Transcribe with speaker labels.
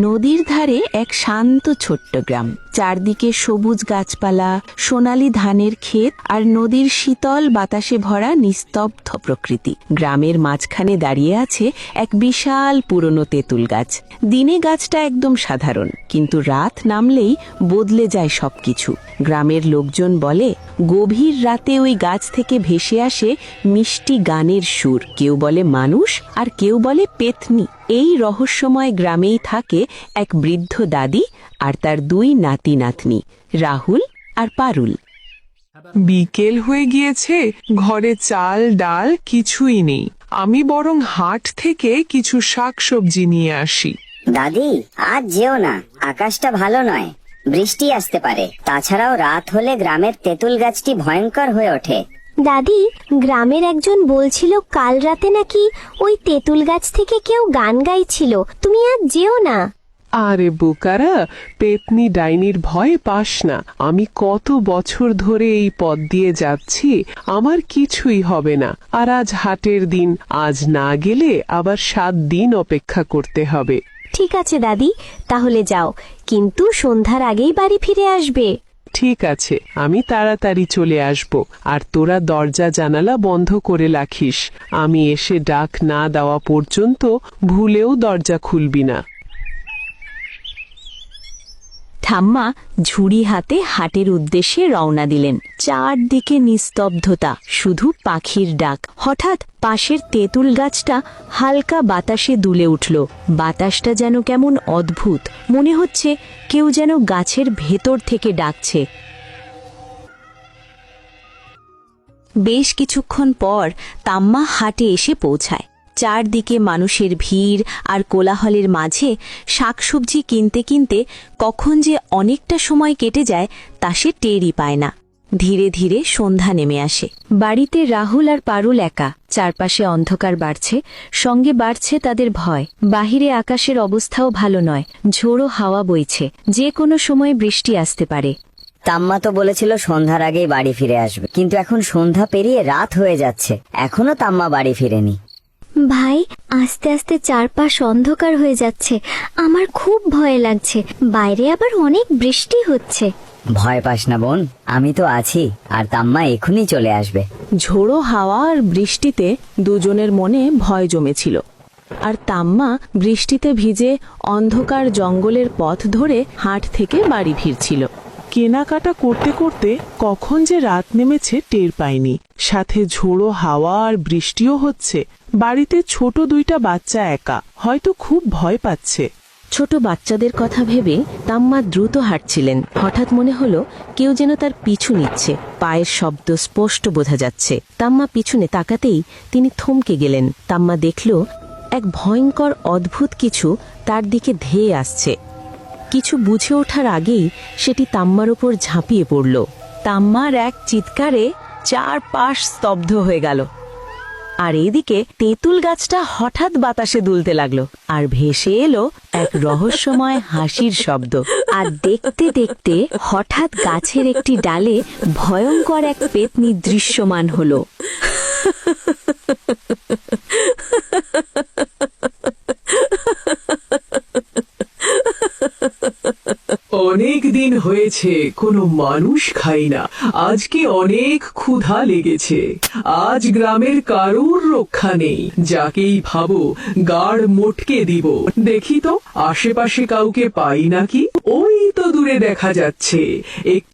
Speaker 1: নদীর ধারে এক শান্ত ছোট্ট গ্রাম। চারদিকে সবুজ গাছপালা, সোনালী ধানের ক্ষেত আর নদীর শীতল বাতাসে ভরা নিস্তব্ধ প্রকৃতি। গ্রামের মাঝখানে দাঁড়িয়ে আছে এক বিশাল পুরনো তেঁতুল গাছ। দিনে গাছটা একদম সাধারণ, কিন্তু রাত নামলেই বদলে যায় সবকিছু। গ্রামের লোকজন বলে গভীর রাতে ওই গাছ থেকে ভেসে আসে মিষ্টি গানের সুর। কেউ বলে মানুষ আর কেউ বলে পেতনি। এই রহস্যময় গ্রামেই থাকে এক বৃদ্ধ দাদি আর তার দুই নাতি নাতনি, রাহুল আর পারুল।
Speaker 2: বিকেল হয়ে গিয়েছে, ঘরে চাল ডাল কিছুই নেই। আমি বরং হাট থেকে কিছু শাকসবজি নিয়ে আসি।
Speaker 3: দাদি, আজ যেও না, আকাশটা ভালো নয়, বৃষ্টি আসতে পারে। তাছাড়াও রাত হলে গ্রামের তেঁতুল গাছটি ভয়ঙ্কর হয়ে ওঠে।
Speaker 4: দাদি, গ্রামের একজন বলছিল কাল রাতে নাকি ওই তেঁতুল গাছ থেকে কেউ গান গাইছিল। তুমি আজ যেও না।
Speaker 2: আরে বোকারা, পেতনি ডাইনির ভয় পাস না। আমি কত বছর ধরে এই পথ দিয়ে যাচ্ছি, আমার কিছুই হবে না। আর আজ হাটের দিন, আজ না গেলে আবার 7 দিন অপেক্ষা করতে হবে।
Speaker 4: ঠিক আছে দাদি, তাহলে যাও, কিন্তু সন্ধ্যার আগেই বাড়ি ফিরে আসবে।
Speaker 2: ঠিক আছে, আমি তাড়াতাড়ি চলে আসব। আর তোরা দরজা জানালা বন্ধ করে রাখিস। আমি এসে ডাক না দেওয়া পর্যন্ত ভুলেও দরজা খুলবি না।
Speaker 1: ঠাম্মা ঝুড়ি হাতে হাটের উদ্দেশ্যে রওনা দিলেন। চারদিকে নিস্তব্ধতা, শুধু পাখির ডাক। হঠাৎ পাশের তেঁতুল গাছটা হালকা বাতাসে দুলে উঠল। বাতাসটা যেন কেমন অদ্ভুত, মনে হচ্ছে কেউ যেন গাছের ভেতর থেকে ডাকছে। বেশ কিছুক্ষণ পর তাম্মা হাটে এসে পৌঁছায়। চারদিকে মানুষের ভিড় আর কোলাহলের মাঝে শাকসবজি কিনতে কিনতে কখন যে অনেকটা সময় কেটে যায় তা সে টেরই পায় না। ধীরে ধীরে সন্ধ্যা নেমে আসে। বাড়িতে রাহুল আর পারুল একা। চারপাশে অন্ধকার বাড়ছে, সঙ্গে বাড়ছে তাদের ভয়। বাহিরে আকাশের অবস্থাও ভালো নয়, ঝোড়ো হাওয়া বইছে, যে কোনো সময় বৃষ্টি আসতে পারে।
Speaker 3: তাম্মা তো বলেছিল সন্ধ্যার আগেই বাড়ি ফিরে আসবে, কিন্তু এখন সন্ধ্যা পেরিয়ে রাত হয়ে যাচ্ছে, এখনো তাম্মা বাড়ি ফিরেনি।
Speaker 4: ভাই, আস্তে আস্তে চারপাশ অন্ধকার হয়ে যাচ্ছে, আমার খুব ভয় লাগছে। বাইরে আবার অনেক বৃষ্টি হচ্ছে।
Speaker 3: ভয় পাস না বোন, আমি তো আছি, আর তাম্মা এখনই চলে আসবে।
Speaker 1: ঝোড়ো হাওয়া আর বৃষ্টিতে দুজনের মনে ভয় জমেছিল। আর তাম্মা বৃষ্টিতে ভিজে অন্ধকার জঙ্গলের পথ ধরে হাট থেকে বাড়ি ফিরছিল।
Speaker 2: কেনাকাটা করতে করতে কখন যে রাত নেমেছে টের পাইনি। সাথে ঝোড়ো হাওয়া আর বৃষ্টিও হচ্ছে। বাড়িতে ছোট 2টা বাচ্চা একা, হয়তো খুব ভয় পাচ্ছে।
Speaker 1: ছোট বাচ্চাদের কথা ভেবে তাম্মা দ্রুত হাঁটছিলেন। হঠাৎ মনে হলো কেউ যেন তার পিছু নিচ্ছে। পায়ের শব্দ স্পষ্ট বোঝা যাচ্ছে। তাম্মা পিছনে তাকাতেই তিনি থমকে গেলেন। তাম্মা দেখল এক ভয়ঙ্কর অদ্ভুত কিছু তার দিকে ধেয়ে আসছে। কিছু বুঝে ওঠার আগেই সেটি তাম্মার উপর ঝাঁপিয়ে পড়ল। তাম্মার এক চিৎকারে চারপাশ স্তব্ধ হয়ে গেল। আর এদিকে তেঁতুল গাছটা হঠাৎ বাতাসে দুলতে লাগলো, আর ভেসে এলো এক রহস্যময় হাসির শব্দ।
Speaker 4: আর দেখতে দেখতে হঠাৎ গাছের একটি ডালে ভয়ঙ্কর এক পেতনি দৃশ্যমান হলো।
Speaker 2: অনেক দিন হয়েছে কোনো মানুষ খাই না, আজকে অনেক ক্ষুধা লেগেছে। আজ গ্রামের কারুর রক্ষা নেই, যাকেই ভাবো গাড় মোটকে দিব। দেখি তো আশেপাশে কাউকে পাই নাকি। ওই তো দূরে দেখা যাচ্ছে